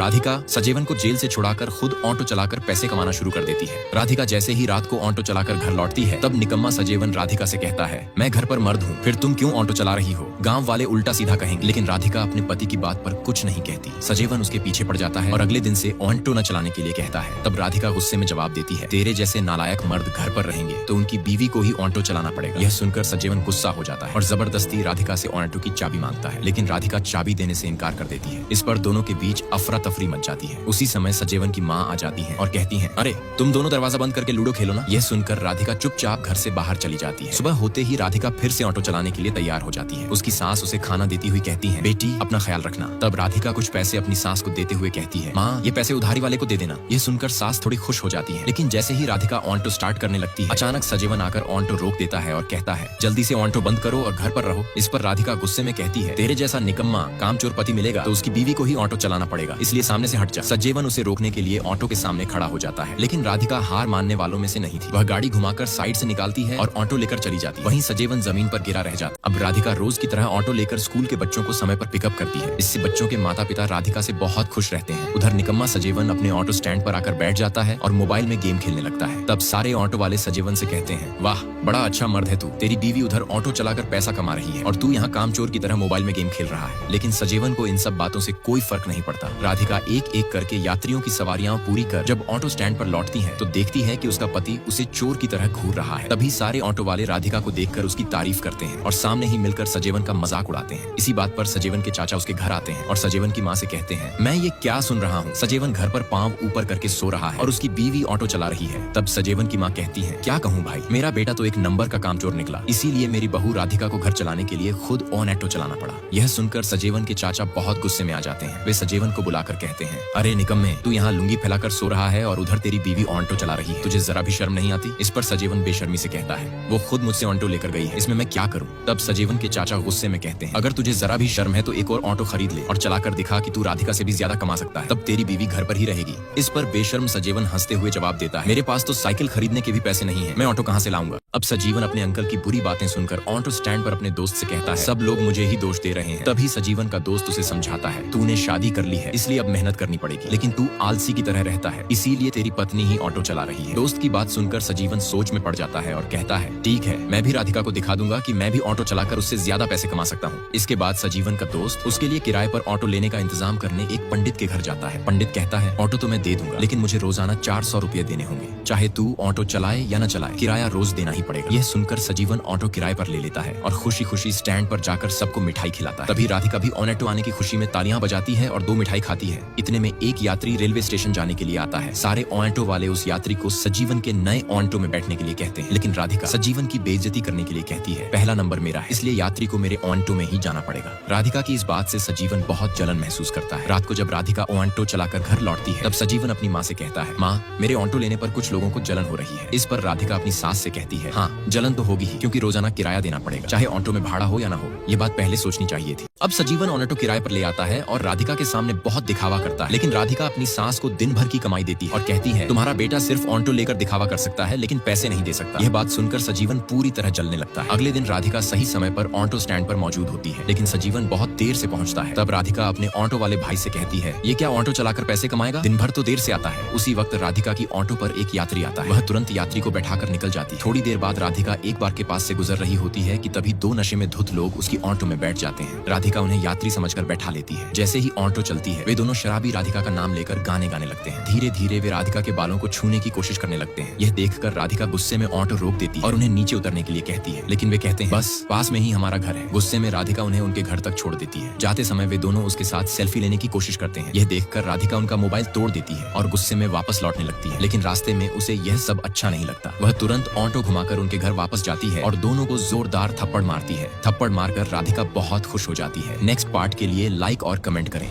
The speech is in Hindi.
राधिका सजीवन को जेल से छुड़ाकर खुद ऑटो चलाकर पैसे कमाना शुरू कर देती है। राधिका जैसे ही रात को ऑटो चलाकर घर लौटती है तब निकम्मा सजीवन राधिका से कहता है, मैं घर पर मर्द हूँ, फिर तुम क्यों ऑटो चला रही हो? गाँव वाले उल्टा सीधा कहेंगे। लेकिन राधिका अपने पति की बात पर कुछ नहीं कहती। सजीवन उसके पीछे पड़ जाता है और अगले दिन से ऑटो न चलाने के लिए कहता है। तब राधिका गुस्से में जवाब देती है, तेरे जैसे नालायक मर्द घर पर रहेंगे तो उनकी बीवी को ही ऑटो चलाना पड़ेगा। यह सुनकर सजीवन गुस्सा हो जाता है और जबरदस्ती राधिका से ऑटो की चाबी मांगता है, लेकिन राधिका चाबी देने से इनकार कर देती है। इस पर दोनों के बीच अफरा तफरी मच जाती है। उसी समय सजीवन की माँ आ जाती है और कहती है, अरे तुम दोनों दरवाजा बंद करके लूडो खेलो ना। यह सुनकर राधिका चुपचाप घर से बाहर चली जाती है। सुबह होते ही राधिका फिर से ऑटो चलाने के लिए तैयार हो जाती है। उसकी सास उसे खाना देती हुई कहती है, बेटी अपना ख्याल रखना। तब राधिका कुछ पैसे अपनी सास को देते हुए कहती है, माँ ये पैसे उधारी वाले को दे देना। यह सुनकर सास थोड़ी खुश हो जाती है, लेकिन जैसे ही राधिका ऑटो स्टार्ट करने लगती है अचानक सजीवन आकर ऑटो रोक देता है और कहता है, जल्दी से ऑटो बंद करो और घर पर रहो। इस पर राधिका गुस्से में कहती है, तेरे जैसा निकम्मा कामचोर पति मिलेगा तो उसकी बीवी को ही ऑटो चलाना पड़ेगा, इसलिए सामने से हट जा। सजीवन उसे रोकने के लिए ऑटो के सामने खड़ा हो जाता है, लेकिन राधिका हार मानने वालों में से नहीं थी। वह गाड़ी घुमाकर साइड से निकालती है और ऑटो लेकर चली जाती है। वहीं सजीवन जमीन पर गिरा रह जाता। अब राधिका रोज की तरह ऑटो लेकर स्कूल के बच्चों को समय पर पिकअप करती है। इससे बच्चों के माता पिता राधिका से बहुत खुश रहते हैं। उधर निकम्मा सजीवन अपने ऑटो स्टैंड पर आकर बैठ जाता है और मोबाइल में गेम खेलने लगता है। तब सारे ऑटो वाले सजीवन से कहते हैं, वाह बड़ा अच्छा मर्द है तू, तेरी बीवी उधर ऑटो चलाकर पैसा कमा रही है और तू यहाँ कामचोर की तरह मोबाइल में गेम खेल रहा है। लेकिन सजीवन को इन सब बातों से कोई फर्क नहीं पड़ता। राधिका एक एक करके यात्रियों की सवारियां पूरी कर जब ऑटो स्टैंड पर लौटती है तो देखती है कि उसका पति उसे चोर की तरह घूर रहा है। तभी सारे ऑटो वाले राधिका को देखकर उसकी तारीफ करते हैं और सामने ही मिलकर सजीवन का मजाक उड़ाते हैं। इसी बात पर सजीवन के चाचा उसके घर आते हैं और सजीवन की माँ से कहते हैं, मैं ये क्या सुन रहा हूँ? सजीवन घर पर पांव ऊपर करके सो रहा है और उसकी बीवी ऑटो चला रही है। तब सजीवन की माँ कहती है, क्या कहूँ भाई, मेरा बेटा तो एक नंबर का कामचोर निकला, इसीलिए मेरी बहू राधिका को घर चलाने के लिए खुद ऑटो चलाना पड़ा। यह सुनकर सजीवन के चाचा बहुत गुस्से में आ जाते हैं। वे सजीवन को बुलाकर कहते हैं, अरे निकम्मे, तू यहाँ लुंगी फैलाकर सो रहा है और उधर तेरी बीवी ऑटो चला रही है, तुझे जरा भी शर्म नहीं आती? इस पर सजीवन बेशर्मी से कहता है, वो खुद मुझसे ऑटो लेकर गई है, इसमें मैं क्या करूँ? तब सजीवन के चाचा गुस्से में कहते हैं, अगर तुझे जरा भी शर्म है तो एक और ऑटो खरीद ले और चलाकर दिखा कि तू राधिका से भी ज्यादा कमा सकता है, तब तेरी बीवी घर पर ही रहेगी। इस पर बेशर्म सजीवन हंसते हुए जवाब देता है, मेरे पास तो साइकिल खरीदने के भी पैसे नहीं है, मैं ऑटो कहाँ से लाऊंगा? अब सजीवन अपने अंकल की बुरी बातें सुनकर ऑटो स्टैंड पर अपने दोस्त से कहता है, सब लोग मुझे ही दोष दे रहे हैं। तभी सजीवन का दोस्त उसे समझाता है, तूने शादी कर ली है इसलिए अब मेहनत करनी पड़ेगी, लेकिन तू आलसी की तरह रहता है इसीलिए तेरी पत्नी ही ऑटो चला रही है। दोस्त की बात सुनकर सजीवन सोच में पड़ जाता है और कहता है, ठीक है, मैं भी राधिका को दिखा दूंगा कि मैं भी ऑटो चलाकर उससे ज्यादा पैसे कमा सकता हूँ। इसके बाद सजीवन का दोस्त उसके लिए किराए पर ऑटो लेने का इंतजाम करने एक पंडित के घर जाता है। पंडित कहता है, ऑटो तो मैं दे दूंगा, लेकिन मुझे रोजाना 400 रुपए देने होंगे, चाहे तू ऑटो चलाए या न चलाए, किराया रोज देना ही पड़ेगा। यह सुनकर सजीवन ऑटो किराए पर ले लेता है और खुशी खुशी स्टैंड पर जाकर सबको मिठाई खिलाता है। तभी राधिका भी ऑटो आने की खुशी में तालियां बजाती है और 2 मिठाई खाती है। इतने में एक यात्री रेलवे स्टेशन जाने के लिए आता है। सारे ऑटो वाले उस यात्री को सजीवन के नए ऑटो में बैठने के लिए कहते हैं, लेकिन राधिका सजीवन की बेइज्जती करने के लिए कहती है, पहला नंबर मेरा है, इसलिए यात्री को मेरे ऑटो में ही जाना पड़ेगा। राधिका की इस बात से सजीवन बहुत जलन महसूस करता है। रात को जब राधिका ऑटो चलाकर घर लौटती है तब सजीवन अपनी माँ से कहता है, माँ मेरे ऑटो लेने पर कुछ लोगों को जलन हो रही है। इस पर राधिका अपनी सास से कहती है, हाँ जलन तो होगी ही, क्योंकि रोजाना किराया देना पड़ेगा, चाहे ऑटो में भाड़ा हो या ना हो। ये बात पहले सोचनी चाहिए थी। अब सजीवन ऑटो किराए पर ले आता है और राधिका के सामने बहुत दिखावा करता है, लेकिन राधिका अपनी सास को दिन भर की कमाई देती है और कहती है, तुम्हारा बेटा सिर्फ ऑटो लेकर दिखावा कर सकता है लेकिन पैसे नहीं दे सकता। यह बात सुनकर सजीवन पूरी तरह जलने लगता है। अगले दिन राधिका सही समय पर ऑटो स्टैंड पर मौजूद होती है, लेकिन सजीवन बहुत देर से पहुंचता है। तब राधिका अपने ऑटो वाले भाई से कहती है, ये क्या ऑटो चलाकर पैसे कमाएगा, दिन भर तो देर से आता है। उसी वक्त राधिका की ऑटो पर एक यात्री आता है। वह तुरंत यात्री को बैठाकर निकल जाती है। थोड़ी देर बाद राधिका एक बार के पास से गुजर रही होती है कि तभी 2 नशे में धुत लोग उसकी ऑटो में बैठ जाते हैं। राधिका उन्हें यात्री समझकर बैठा लेती है। जैसे ही ऑटो चलती है वे दोनों शराबी राधिका का नाम लेकर गाने गाने लगते हैं। धीरे धीरे वे राधिका के बालों को छूने की कोशिश करने लगते हैं। यह देखकर राधिका गुस्से में ऑटो रोक देती है और उन्हें नीचे उतरने के लिए कहती है, लेकिन वे कहते हैं, बस पास में ही हमारा घर है। गुस्से में राधिका उन्हें उनके घर तक छोड़ देती है। जाते समय वे दोनों उसके साथ सेल्फी लेने की कोशिश करते हैं। यह देखकर राधिका उनका मोबाइल तोड़ देती है और गुस्से में वापस लौटने लगती है, लेकिन रास्ते में उसे यह सब अच्छा नहीं लगता। वह तुरंत ऑटो घुमाकर उनके घर वापस जाती है और दोनों को जोरदार थप्पड़ मारती है। थप्पड़ मारकर राधिका बहुत खुश हो जाती है। नेक्स्ट पार्ट के लिए लाइक और कमेंट करें।